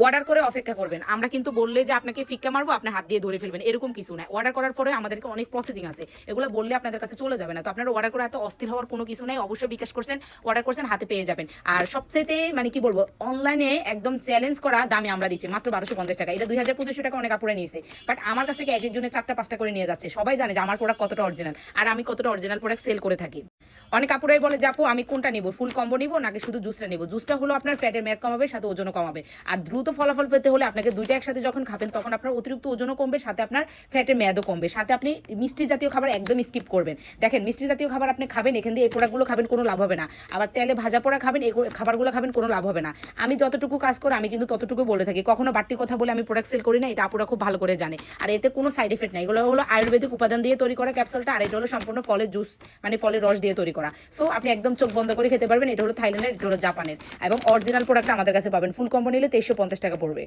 Order করে অপেক্ষা করবেন। আমরা কিন্তু বললে যে আপনাকে ফিক্কা মারবো, আপনি হাত দিয়ে ধরে ফেলবেন, এরকম কিছু না। অর্ডার করার পরে আমাদেরকে অনেক প্রসেসিং আছে, এগুলো বললে আপনাদের কাছে চলে যাবে না। তো আপনারা অর্ডার করে এত অস্থির হওয়ার কোনো কিছু নাই। অবশ্যই বিকাশ করছেন, অর্ডার করছেন, হাতে পেয়ে যাবেন। আর সবচেয়ে মানে কি বলবো, অনলাইনে একদম চ্যালেঞ্জ করা দামে আমরা দিচ্ছি মাত্র 1250 টাকা। এটা 2200-2500 টাকা অনেক আপুরে নিয়েছে, বাট আমার কাছ থেকে এক একজনের 4টা-5টা করে নিয়ে যাচ্ছে। সবাই জানে যে আমার প্রোডাক্ট কতটা অরিজিনাল আর আমি কতটা অরিজিনাল প্রোডাক্ট সেল করে থাকি। অনেক আপুরাই বলে যে আপু আমি কোনটা নিব, ফুল কম্বো নিব নাকি শুধু জুসটা নিব? জুসটা হলো আপনার ফ্যাটের মেয়াদ কমাবে, সাথে ওজনও কমাবে। আর দ্রুত ফলাফল পেতে হলে আপনাকে দুইটা একসাথে যখন খাবেন তখন আপনার অতিরিক্ত ওজনও কমবে, সাথে আপনার ফ্যাটের মেয়াদও কমবে। সাথে আপনি মিষ্টি জাতীয় খাবার একদম স্কিপ করবেন। দেখেন, মিষ্টি জাতীয় খাবার আপনি খাবেন, এখান দিয়ে এই প্রোডাক্টগুলো খাবেন, কোনো লাভ হবে না। আবার তেলে ভাজা পোড়া খাবেন, এই খাবারগুলো খাবেন, কোনো লাভ হবে না। আমি যতটুকু কাজ করি আমি কিন্তু ততটুকু বলে থাকি, কখনো বাড়তি কথা বলে আমি প্রোডাক্ট সেল করি না। এটা আপুরা খুব ভালো করে জানে। আর এতে কোনো সাইড এফেক্ট নাই। এগুলো হলো আয়ুর্বেদিক উপাদান দিয়ে তৈরি করা ক্যাপসুলটা, আর এটা হলো সম্পূর্ণ ফলের জুস, মানে ফলের রস দিয়ে তৈরি করা। সো আপনি একদম চোখ বন্ধ করে খেতে পারবেন। এটা হলো থাইল্যান্ডের, এটা হলো জাপানের, এবং অরিজিনাল প্রোডাক্ট আমাদের কাছে পাবেন। ফুল কম্বো নিলে 2350 টাকা পড়বে।